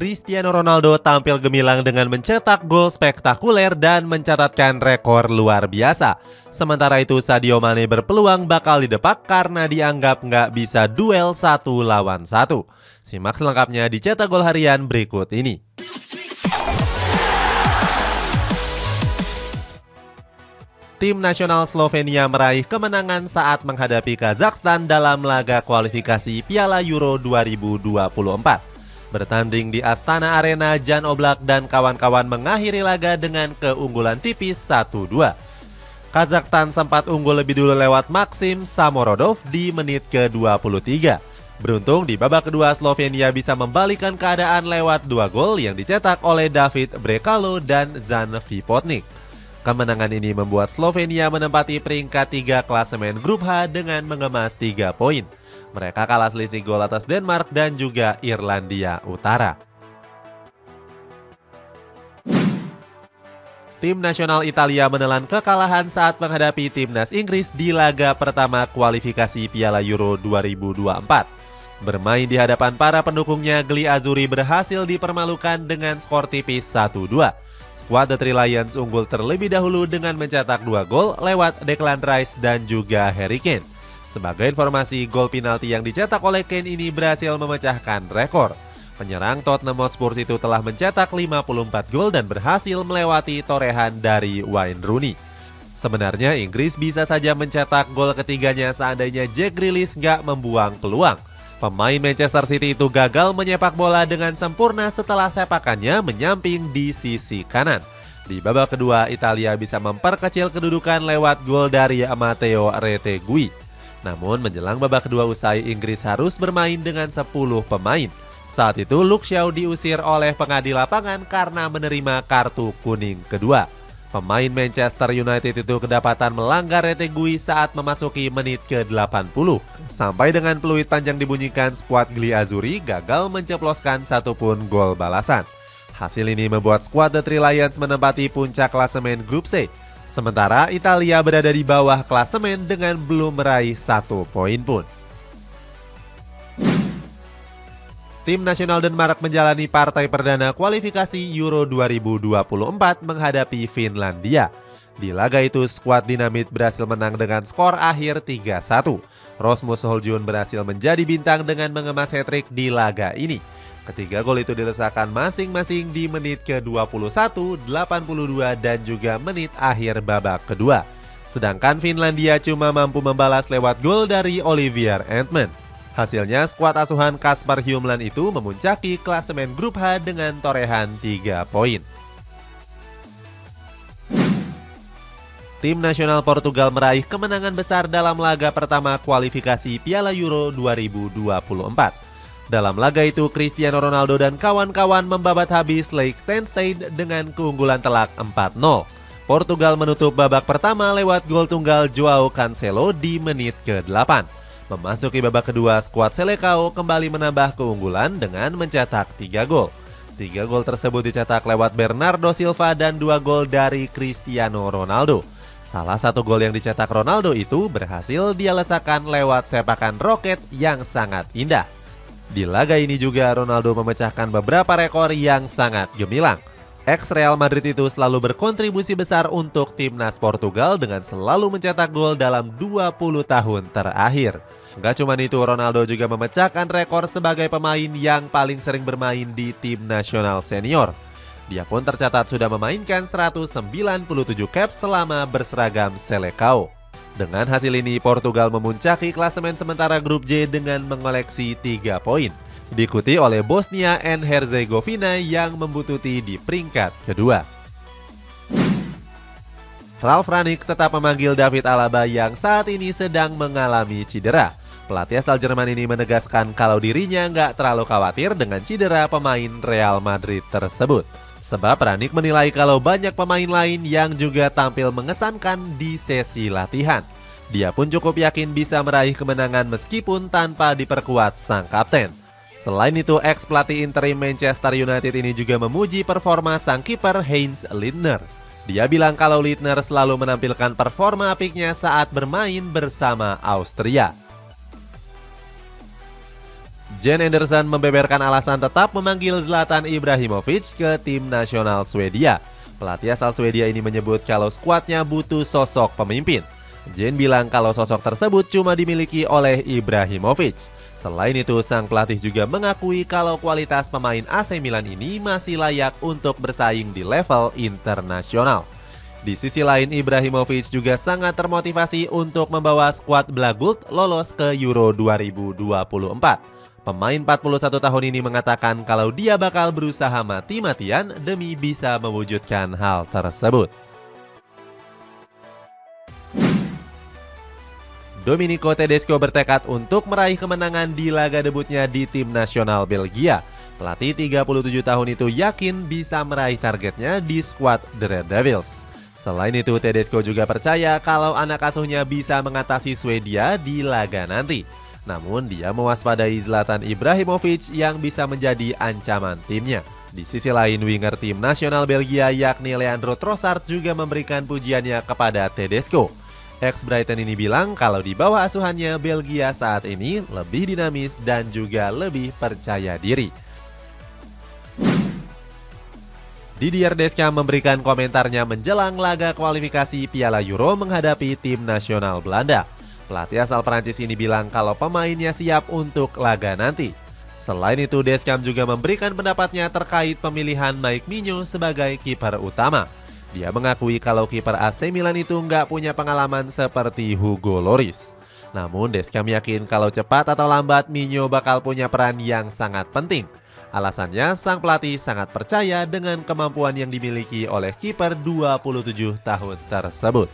Cristiano Ronaldo tampil gemilang dengan mencetak gol spektakuler dan mencatatkan rekor luar biasa. Sementara itu Sadio Mane berpeluang bakal didepak karena dianggap nggak bisa duel 1 lawan 1. Simak selengkapnya di Cetak Gol Harian berikut ini. Tim nasional Slovenia meraih kemenangan saat menghadapi Kazakhstan dalam laga kualifikasi Piala Euro 2024. Bertanding di Astana Arena, Jan Oblak dan kawan-kawan mengakhiri laga dengan keunggulan tipis 1-2. Kazakhstan sempat unggul lebih dulu lewat Maxim Samorodov di menit ke-23. Beruntung di babak kedua Slovenia bisa membalikan keadaan lewat 2 gol yang dicetak oleh David Brekalo dan Zan Vipotnik. Kemenangan ini membuat Slovenia menempati peringkat 3 klasemen grup H dengan mengemas 3 poin. Mereka kalah selisih gol atas Denmark dan juga Irlandia Utara. Tim nasional Italia menelan kekalahan saat menghadapi timnas Inggris di laga pertama kualifikasi Piala Euro 2024. Bermain di hadapan para pendukungnya, Gli Azzurri berhasil dipermalukan dengan skor tipis 1-2. Skuad The Three Lions unggul terlebih dahulu dengan mencetak 2 gol lewat Declan Rice dan juga Harry Kane. Sebagai informasi, gol penalti yang dicetak oleh Kane ini berhasil memecahkan rekor. Penyerang Tottenham Hotspur itu telah mencetak 54 gol dan berhasil melewati torehan dari Wayne Rooney. Sebenarnya Inggris bisa saja mencetak gol ketiganya seandainya Jack Grealish nggak membuang peluang. Pemain Manchester City itu gagal menyepak bola dengan sempurna setelah sepakannya menyamping di sisi kanan. Di babak kedua, Italia bisa memperkecil kedudukan lewat gol dari Matteo Retegui. Namun menjelang babak kedua usai, Inggris harus bermain dengan 10 pemain. Saat itu Luke Shaw diusir oleh pengadil lapangan karena menerima kartu kuning kedua. Pemain Manchester United itu kedapatan melanggar Retegui saat memasuki menit ke-80. Sampai dengan peluit panjang dibunyikan, skuad Gli Azzurri gagal menceploskan satupun gol balasan. Hasil ini membuat skuad The Three Lions menempati puncak klasemen grup C. Sementara Italia berada di bawah klasemen dengan belum meraih 1 poin pun. Tim nasional Denmark menjalani partai perdana kualifikasi Euro 2024 menghadapi Finlandia. Di laga itu, skuad dinamit berhasil menang dengan skor akhir 3-1. Rasmus Højlund berhasil menjadi bintang dengan mengemas hat-trick di laga ini. Ketiga gol itu dilesakan masing-masing di menit ke-21, 82 dan juga menit akhir babak kedua. Sedangkan Finlandia cuma mampu membalas lewat gol dari Olivier Antman. Hasilnya skuad asuhan Kasper Hjulmand itu memuncaki klasemen grup H dengan torehan 3 poin. Tim nasional Portugal meraih kemenangan besar dalam laga pertama kualifikasi Piala Euro 2024. Dalam laga itu, Cristiano Ronaldo dan kawan-kawan membabat habis Liechtenstein dengan keunggulan telak 4-0. Portugal menutup babak pertama lewat gol tunggal Joao Cancelo di menit ke-8. Memasuki babak kedua, skuad Selecao kembali menambah keunggulan dengan mencetak 3 gol. 3 gol tersebut dicetak lewat Bernardo Silva dan 2 gol dari Cristiano Ronaldo. Salah satu gol yang dicetak Ronaldo itu berhasil dia lesakan lewat sepakan roket yang sangat indah. Di laga ini juga Ronaldo memecahkan beberapa rekor yang sangat gemilang. Ex-Real Madrid itu selalu berkontribusi besar untuk timnas Portugal dengan selalu mencetak gol dalam 20 tahun terakhir. Gak cuma itu, Ronaldo juga memecahkan rekor sebagai pemain yang paling sering bermain di tim nasional senior. Dia pun tercatat sudah memainkan 197 caps selama berseragam Selecao. Dengan hasil ini, Portugal memuncaki klasemen sementara grup J dengan mengoleksi 3 poin. Diikuti oleh Bosnia and Herzegovina yang membuntuti di peringkat kedua. Ralf Rangnick tetap memanggil David Alaba yang saat ini sedang mengalami cedera. Pelatih asal Jerman ini menegaskan kalau dirinya nggak terlalu khawatir dengan cedera pemain Real Madrid tersebut. Sebab Rangnick menilai kalau banyak pemain lain yang juga tampil mengesankan di sesi latihan. Dia pun cukup yakin bisa meraih kemenangan meskipun tanpa diperkuat sang kapten. Selain itu, ex-pelatih interim Manchester United ini juga memuji performa sang kiper Heinz Lindner. Dia bilang kalau Lindner selalu menampilkan performa apiknya saat bermain bersama Austria. Jen Anderson membeberkan alasan tetap memanggil Zlatan Ibrahimovic ke tim nasional Swedia. Pelatih asal Swedia ini menyebut kalau skuadnya butuh sosok pemimpin. Jen bilang kalau sosok tersebut cuma dimiliki oleh Ibrahimovic. Selain itu, sang pelatih juga mengakui kalau kualitas pemain AC Milan ini masih layak untuk bersaing di level internasional. Di sisi lain, Ibrahimovic juga sangat termotivasi untuk membawa skuad Blaugrana lolos ke Euro 2024. Pemain 41 tahun ini mengatakan kalau dia bakal berusaha mati-matian demi bisa mewujudkan hal tersebut. Domenico Tedesco bertekad untuk meraih kemenangan di laga debutnya di tim nasional Belgia. Pelatih 37 tahun itu yakin bisa meraih targetnya di skuad The Red Devils. Selain itu, Tedesco juga percaya kalau anak asuhnya bisa mengatasi Swedia di laga nanti. Namun dia mewaspadai Zlatan Ibrahimovic yang bisa menjadi ancaman timnya. Di sisi lain, winger tim nasional Belgia yakni Leandro Trossard juga memberikan pujiannya kepada Tedesco. Ex-Brighton ini bilang kalau di bawah asuhannya Belgia saat ini lebih dinamis dan juga lebih percaya diri. Didier Deschamps memberikan komentarnya menjelang laga kualifikasi Piala Euro menghadapi tim nasional Belanda. Pelatih asal Prancis ini bilang kalau pemainnya siap untuk laga nanti. Selain itu, Deschamps juga memberikan pendapatnya terkait pemilihan Mike Maignan sebagai kiper utama. Dia mengakui kalau kiper AC Milan itu nggak punya pengalaman seperti Hugo Lloris. Namun Deschamps yakin kalau cepat atau lambat Maignan bakal punya peran yang sangat penting. Alasannya, sang pelatih sangat percaya dengan kemampuan yang dimiliki oleh kiper 27 tahun tersebut.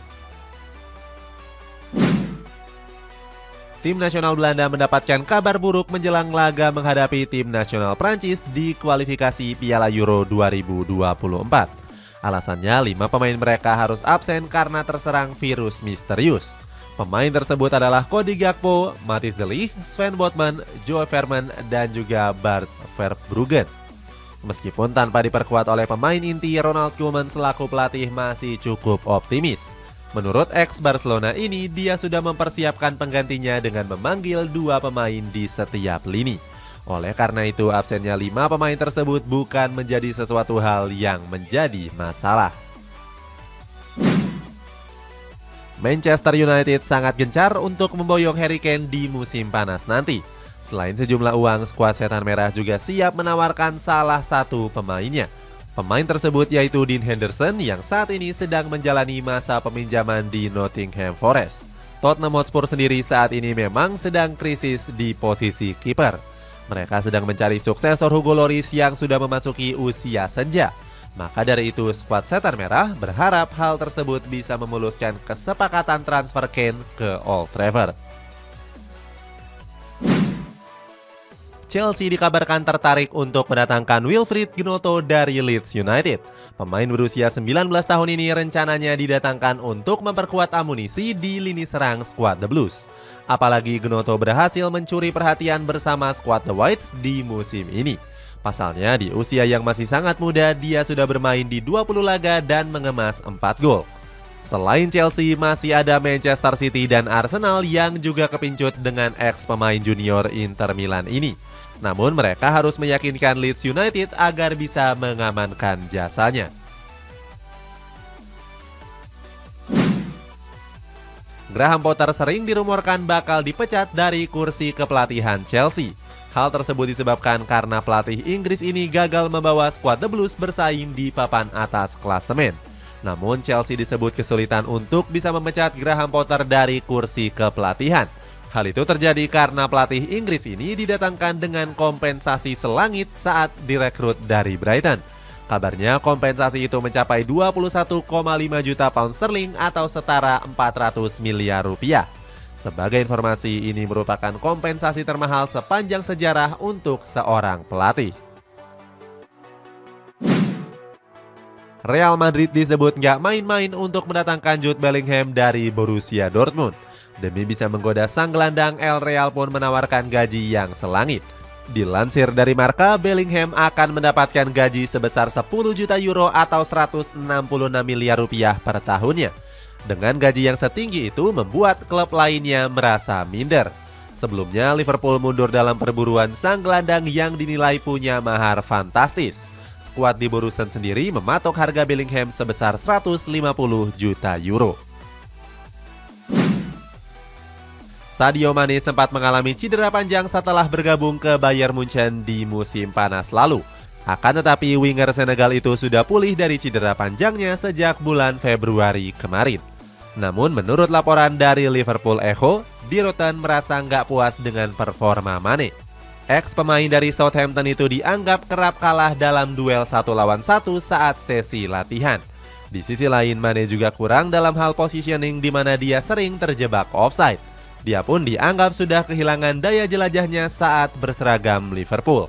Tim nasional Belanda mendapatkan kabar buruk menjelang laga menghadapi tim nasional Prancis di kualifikasi Piala Euro 2024. Alasannya, 5 pemain mereka harus absen karena terserang virus misterius. Pemain tersebut adalah Cody Gakpo, Matthijs de Ligt, Sven Botman, Joe Verman, dan juga Bart Verbruggen. Meskipun tanpa diperkuat oleh pemain inti, Ronald Koeman selaku pelatih masih cukup optimis. Menurut ex-Barcelona ini, dia sudah mempersiapkan penggantinya dengan memanggil 2 pemain di setiap lini. Oleh karena itu, absennya 5 pemain tersebut bukan menjadi sesuatu hal yang menjadi masalah. Manchester United sangat gencar untuk memboyong Harry Kane di musim panas nanti. Selain sejumlah uang, skuad Setan Merah juga siap menawarkan salah satu pemainnya. Pemain tersebut yaitu Dean Henderson yang saat ini sedang menjalani masa peminjaman di Nottingham Forest. Tottenham Hotspur sendiri saat ini memang sedang krisis di posisi kiper. Mereka sedang mencari suksesor Hugo Lloris yang sudah memasuki usia senja. Maka dari itu, skuad Setan Merah berharap hal tersebut bisa memuluskan kesepakatan transfer Kane ke Old Trafford. Chelsea dikabarkan tertarik untuk mendatangkan Wilfried Gnonto dari Leeds United. Pemain berusia 19 tahun ini rencananya didatangkan untuk memperkuat amunisi di lini serang skuad The Blues. Apalagi Gnonto berhasil mencuri perhatian bersama skuad The Whites di musim ini. Pasalnya di usia yang masih sangat muda, dia sudah bermain di 20 laga dan mengemas 4 gol. Selain Chelsea, masih ada Manchester City dan Arsenal yang juga kepincut dengan ex pemain junior Inter Milan ini. Namun mereka harus meyakinkan Leeds United agar bisa mengamankan jasanya. Graham Potter sering dirumorkan bakal dipecat dari kursi kepelatihan Chelsea. Hal tersebut disebabkan karena pelatih Inggris ini gagal membawa skuad The Blues bersaing di papan atas klasemen. Namun Chelsea disebut kesulitan untuk bisa memecat Graham Potter dari kursi kepelatihan. Hal itu terjadi karena pelatih Inggris ini didatangkan dengan kompensasi selangit saat direkrut dari Brighton. Kabarnya kompensasi itu mencapai 21,5 juta pound sterling atau setara 400 miliar rupiah. Sebagai informasi, ini merupakan kompensasi termahal sepanjang sejarah untuk seorang pelatih. Real Madrid disebut nggak main-main untuk mendatangkan Jude Bellingham dari Borussia Dortmund. Demi bisa menggoda sang gelandang, El Real pun menawarkan gaji yang selangit. Dilansir dari Marca, Bellingham akan mendapatkan gaji sebesar 10 juta euro atau 166 miliar rupiah per tahunnya. Dengan gaji yang setinggi itu membuat klub lainnya merasa minder. Sebelumnya, Liverpool mundur dalam perburuan sang gelandang yang dinilai punya mahar fantastis. Skuad di Borussen sendiri mematok harga Bellingham sebesar 150 juta euro. Sadio Mane sempat mengalami cedera panjang setelah bergabung ke Bayern Munchen di musim panas lalu. Akan tetapi winger Senegal itu sudah pulih dari cedera panjangnya sejak bulan Februari kemarin. Namun menurut laporan dari Liverpool Echo, Di Roten merasa nggak puas dengan performa Mane. Ex pemain dari Southampton itu dianggap kerap kalah dalam duel 1 lawan 1 saat sesi latihan. Di sisi lain, Mane juga kurang dalam hal positioning di mana dia sering terjebak offside. Dia pun dianggap sudah kehilangan daya jelajahnya saat berseragam Liverpool.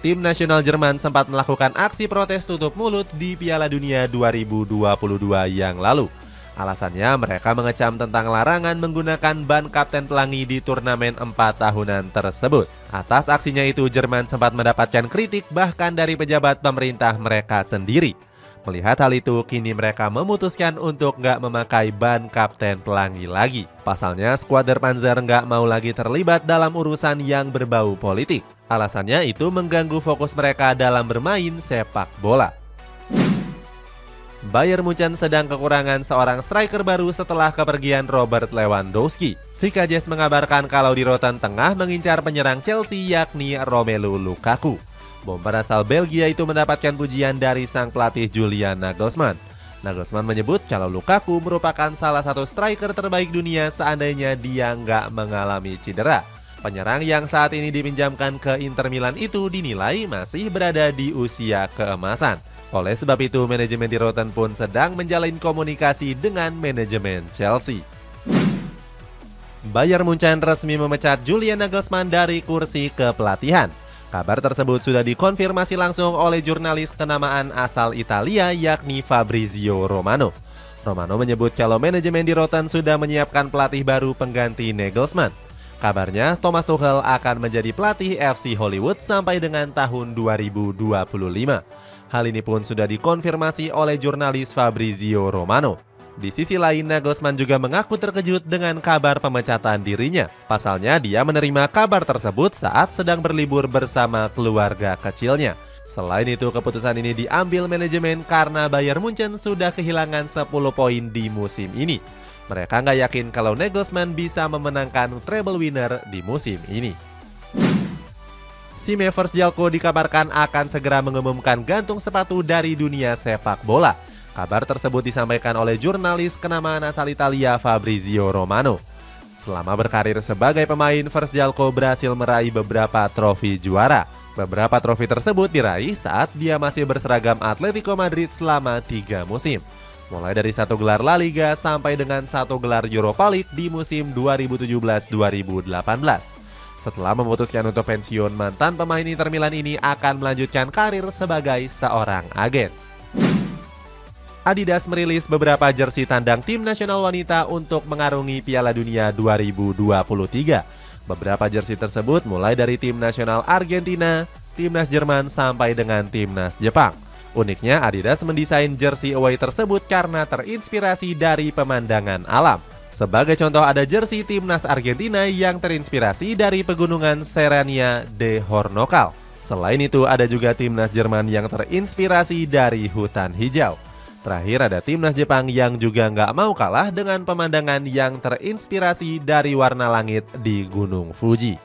Tim nasional Jerman sempat melakukan aksi protes tutup mulut di Piala Dunia 2022 yang lalu. Alasannya mereka mengecam tentang larangan menggunakan ban kapten pelangi di turnamen 4 tahunan tersebut. Atas aksinya itu Jerman sempat mendapatkan kritik bahkan dari pejabat pemerintah mereka sendiri. Melihat hal itu, kini mereka memutuskan untuk nggak memakai ban kapten pelangi lagi. Pasalnya, skuad Der Panzer nggak mau lagi terlibat dalam urusan yang berbau politik. Alasannya itu mengganggu fokus mereka dalam bermain sepak bola. Bayern Munchen sedang kekurangan seorang striker baru setelah kepergian Robert Lewandowski. Fika Jazz mengabarkan kalau Di Roten tengah mengincar penyerang Chelsea yakni Romelu Lukaku. Bomber asal Belgia itu mendapatkan pujian dari sang pelatih Julian Nagelsmann. Nagelsmann menyebut kalau Lukaku merupakan salah satu striker terbaik dunia seandainya dia nggak mengalami cedera. Penyerang yang saat ini dipinjamkan ke Inter Milan itu dinilai masih berada di usia keemasan. Oleh sebab itu, manajemen Di Roten pun sedang menjalin komunikasi dengan manajemen Chelsea. Bayern Munchen resmi memecat Julian Nagelsmann dari kursi kepelatihan. Kabar tersebut sudah dikonfirmasi langsung oleh jurnalis kenamaan asal Italia yakni Fabrizio Romano. Romano menyebut kalau manajemen Di Roten sudah menyiapkan pelatih baru pengganti Nagelsmann. Kabarnya Thomas Tuchel akan menjadi pelatih FC Hollywood sampai dengan tahun 2025. Hal ini pun sudah dikonfirmasi oleh jurnalis Fabrizio Romano. Di sisi lain, Nagelsmann juga mengaku terkejut dengan kabar pemecatan dirinya. Pasalnya, dia menerima kabar tersebut saat sedang berlibur bersama keluarga kecilnya. Selain itu, keputusan ini diambil manajemen karena Bayern Munchen sudah kehilangan 10 poin di musim ini. Mereka nggak yakin kalau Nagelsmann bisa memenangkan treble winner di musim ini. Sime Verschjalko dikabarkan akan segera mengumumkan gantung sepatu dari dunia sepak bola. Kabar tersebut disampaikan oleh jurnalis kenamaan asal Italia Fabrizio Romano. Selama berkarir sebagai pemain, Verschjalko berhasil meraih beberapa trofi juara. Beberapa trofi tersebut diraih saat dia masih berseragam Atletico Madrid selama 3 musim. Mulai dari 1 gelar La Liga sampai dengan 1 gelar Europa League di musim 2017-2018. Setelah memutuskan untuk pensiun, mantan pemain Inter Milan ini akan melanjutkan karir sebagai seorang agen. Adidas merilis beberapa jersey tandang tim nasional wanita untuk mengarungi Piala Dunia 2023. Beberapa jersey tersebut mulai dari tim nasional Argentina, timnas Jerman sampai dengan timnas Jepang. Uniknya, Adidas mendesain jersey away tersebut karena terinspirasi dari pemandangan alam. Sebagai contoh ada jersey timnas Argentina yang terinspirasi dari pegunungan Serrania de Hornocal. Selain itu ada juga timnas Jerman yang terinspirasi dari hutan hijau. Terakhir ada timnas Jepang yang juga nggak mau kalah dengan pemandangan yang terinspirasi dari warna langit di Gunung Fuji.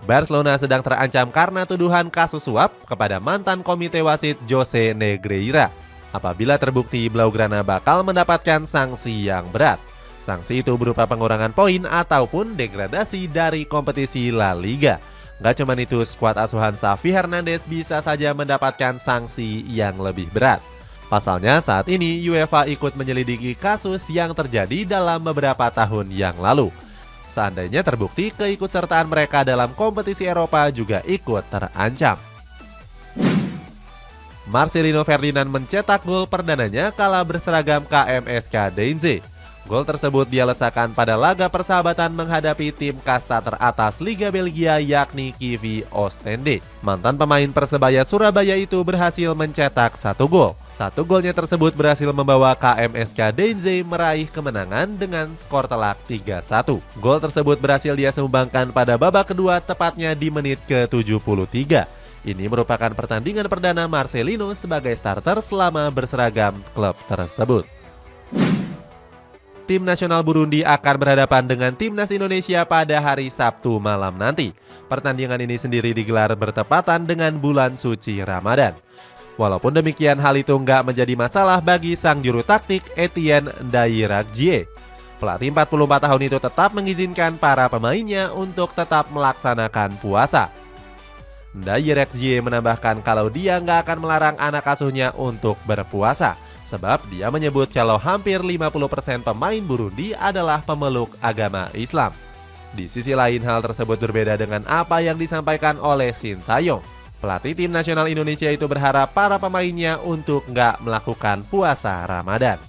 Barcelona sedang terancam karena tuduhan kasus suap kepada mantan komite wasit Jose Negreira. Apabila terbukti, Blaugrana bakal mendapatkan sanksi yang berat. Sanksi itu berupa pengurangan poin ataupun degradasi dari kompetisi La Liga. Gak cuma itu, skuad asuhan Xavi Hernandez bisa saja mendapatkan sanksi yang lebih berat. Pasalnya saat ini UEFA ikut menyelidiki kasus yang terjadi dalam beberapa tahun yang lalu. Seandainya terbukti, keikutsertaan mereka dalam kompetisi Eropa juga ikut terancam. Marcelino Ferdinand mencetak gol perdananya kala berseragam KMSK Deinze. Gol tersebut dia lesakan pada laga persahabatan menghadapi tim kasta teratas Liga Belgia yakni KV Oostende. Mantan pemain Persebaya Surabaya itu berhasil mencetak 1 gol. 1 golnya tersebut berhasil membawa KMSK Deinze meraih kemenangan dengan skor telak 3-1. Gol tersebut berhasil dia sumbangkan pada babak kedua tepatnya di menit ke-73. Ini merupakan pertandingan perdana Marcelino sebagai starter selama berseragam klub tersebut. Tim nasional Burundi akan berhadapan dengan timnas Indonesia pada hari Sabtu malam nanti. Pertandingan ini sendiri digelar bertepatan dengan bulan suci Ramadan. Walaupun demikian, hal itu nggak menjadi masalah bagi sang juru taktik Etienne Ndairagije. Pelatih 44 tahun itu tetap mengizinkan para pemainnya untuk tetap melaksanakan puasa. Ndairagije menambahkan kalau dia nggak akan melarang anak asuhnya untuk berpuasa. Sebab dia menyebut kalau hampir 50% pemain Burundi adalah pemeluk agama Islam. Di sisi lain, hal tersebut berbeda dengan apa yang disampaikan oleh Sintayong. Pelatih tim nasional Indonesia itu berharap para pemainnya untuk nggak melakukan puasa Ramadan.